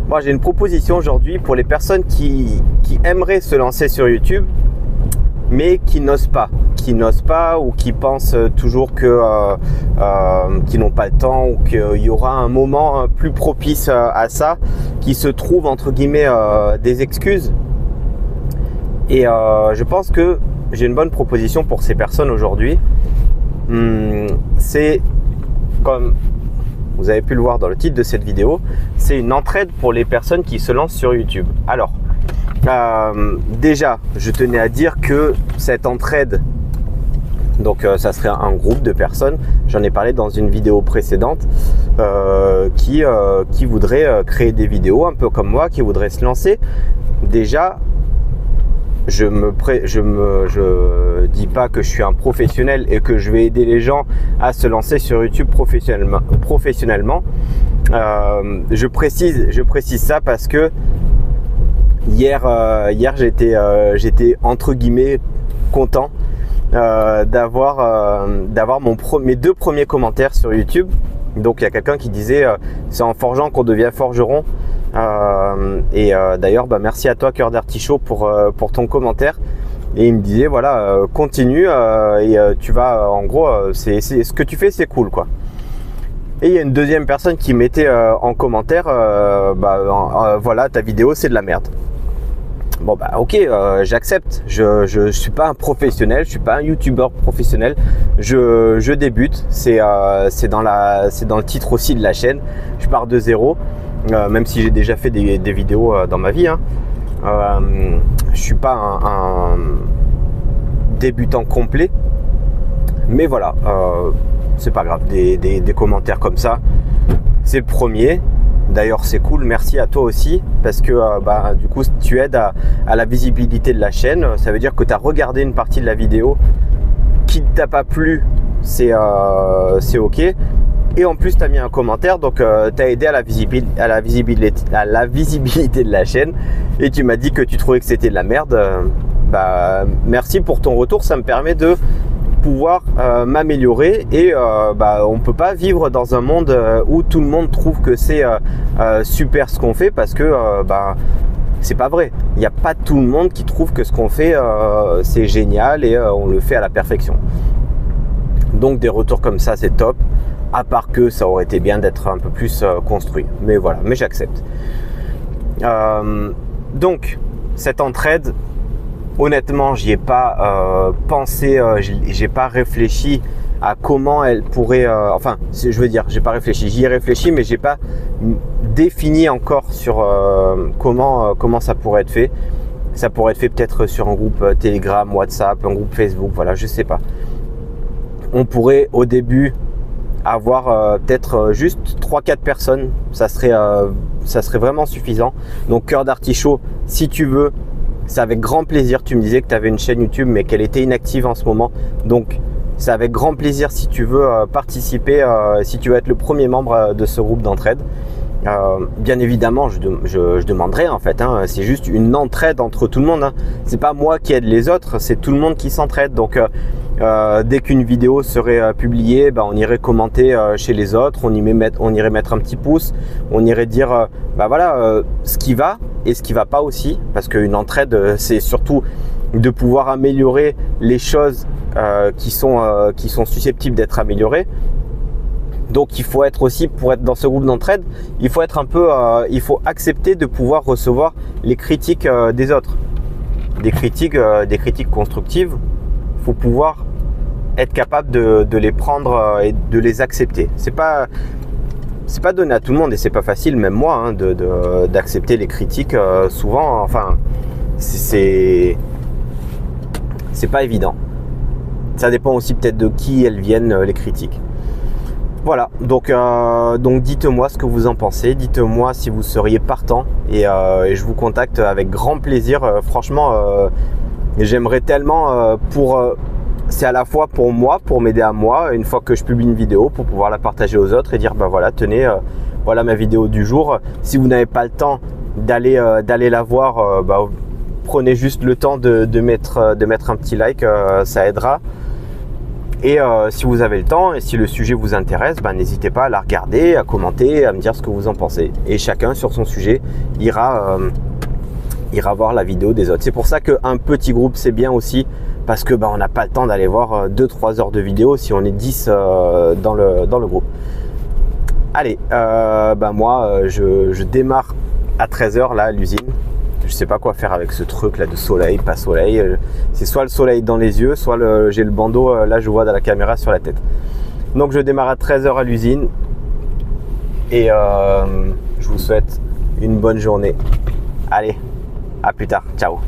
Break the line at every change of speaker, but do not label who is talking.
Moi, j'ai une proposition aujourd'hui pour les personnes qui aimeraient se lancer sur YouTube, mais qui n'osent pas ou qui pensent toujours qu'ils n'ont pas le temps ou qu'il y aura un moment plus propice à ça, qui se trouvent entre guillemets des excuses. Et je pense que j'ai une bonne proposition pour ces personnes aujourd'hui. C'est, comme vous avez pu le voir dans le titre de cette vidéo, c'est une entraide pour les personnes qui se lancent sur YouTube. Alors, déjà, je tenais à dire que cette entraide, donc ça serait un groupe de personnes, j'en ai parlé dans une vidéo précédente, qui voudraient créer des vidéos un peu comme moi, qui voudraient se lancer. Déjà, je dis pas que je suis un professionnel et que je vais aider les gens à se lancer sur YouTube professionnellement. Je précise ça parce que hier j'étais entre guillemets content d'avoir mes 2 premiers commentaires sur YouTube. Donc il y a quelqu'un qui disait c'est en forgeant qu'on devient forgeron. D'ailleurs merci à toi Cœur d'Artichaut pour ton commentaire. Et il me disait voilà, continue tu vas en gros c'est ce que tu fais, c'est cool quoi. Et il y a une deuxième personne qui mettait en commentaire voilà, ta vidéo c'est de la merde. Bon bah ok, j'accepte, je suis pas un professionnel, je suis pas un youtubeur professionnel, je débute, c'est dans le titre aussi de la chaîne, je pars de zéro, même si j'ai déjà fait des vidéos dans ma vie, hein. Je suis pas un débutant complet, mais voilà, c'est pas grave, des commentaires comme ça, c'est le premier. D'ailleurs c'est cool, merci à toi aussi parce que du coup tu aides à la visibilité de la chaîne. Ça veut dire que tu as regardé une partie de la vidéo qui ne t'a pas plu, c'est ok. Et en plus tu as mis un commentaire, donc tu as aidé à la visibilité de la chaîne. Et tu m'as dit que tu trouvais que c'était de la merde. Merci pour ton retour, ça me permet de pouvoir m'améliorer. Et on peut pas vivre dans un monde où tout le monde trouve que c'est super ce qu'on fait, parce que c'est pas vrai. Il n'y a pas tout le monde qui trouve que ce qu'on fait c'est génial et on le fait à la perfection. Donc des retours comme ça c'est top, à part que ça aurait été bien d'être un peu plus construit, mais voilà, mais j'accepte. Donc cette entraide, honnêtement, j'y ai pas pensé, j'ai pas réfléchi à comment elle pourrait. J'ai pas réfléchi. J'y ai réfléchi, mais j'ai pas défini encore sur comment ça pourrait être fait. Ça pourrait être fait peut-être sur un groupe Telegram, WhatsApp, un groupe Facebook. Voilà, je sais pas. On pourrait au début avoir peut-être juste 3-4 personnes. Ça serait vraiment suffisant. Donc Cœur d'Artichaut, si tu veux. C'est avec grand plaisir. Tu me disais que tu avais une chaîne YouTube mais qu'elle était inactive en ce moment. Donc c'est avec grand plaisir si tu veux participer, si tu veux être le premier membre de ce groupe d'entraide. Bien évidemment, je demanderai en fait, hein, c'est juste une entraide entre tout le monde, hein. C'est pas moi qui aide les autres, c'est tout le monde qui s'entraide. Donc dès qu'une vidéo serait publiée, on irait commenter chez les autres, on irait mettre un petit pouce, on irait dire ce qui va et ce qui va pas aussi, parce qu'une entraide c'est surtout de pouvoir améliorer les choses qui sont susceptibles d'être améliorées. Donc il faut être aussi, pour être dans ce groupe d'entraide, il faut être un peu, il faut accepter de pouvoir recevoir les critiques des autres, des critiques constructives. Il faut pouvoir être capable de les prendre et de les accepter. C'est pas donné à tout le monde et c'est pas facile, même moi, hein, d'accepter les critiques souvent. Enfin, c'est pas évident. Ça dépend aussi peut-être de qui elles viennent, les critiques. Voilà, donc dites-moi ce que vous en pensez, dites-moi si vous seriez partant et je vous contacte avec grand plaisir. Franchement, j'aimerais tellement c'est à la fois pour moi, pour m'aider à moi, une fois que je publie une vidéo, pour pouvoir la partager aux autres et dire voilà, tenez, voilà ma vidéo du jour. Si vous n'avez pas le temps d'aller la voir, prenez juste le temps de mettre un petit like, ça aidera. Et si vous avez le temps et si le sujet vous intéresse, n'hésitez pas à la regarder, à commenter, à me dire ce que vous en pensez. Et chacun sur son sujet ira voir la vidéo des autres. C'est pour ça qu'un petit groupe c'est bien aussi, parce que on n'a pas le temps d'aller voir 2-3 heures de vidéo si on est 10 dans le groupe. Allez, moi je démarre à 13h là à l'usine. Je sais pas quoi faire avec ce truc là de soleil, pas soleil. C'est soit le soleil dans les yeux, soit j'ai le bandeau, là je vois dans la caméra sur la tête. Donc je démarre à 13h à l'usine. Et je vous souhaite une bonne journée. Allez, à plus tard. Ciao.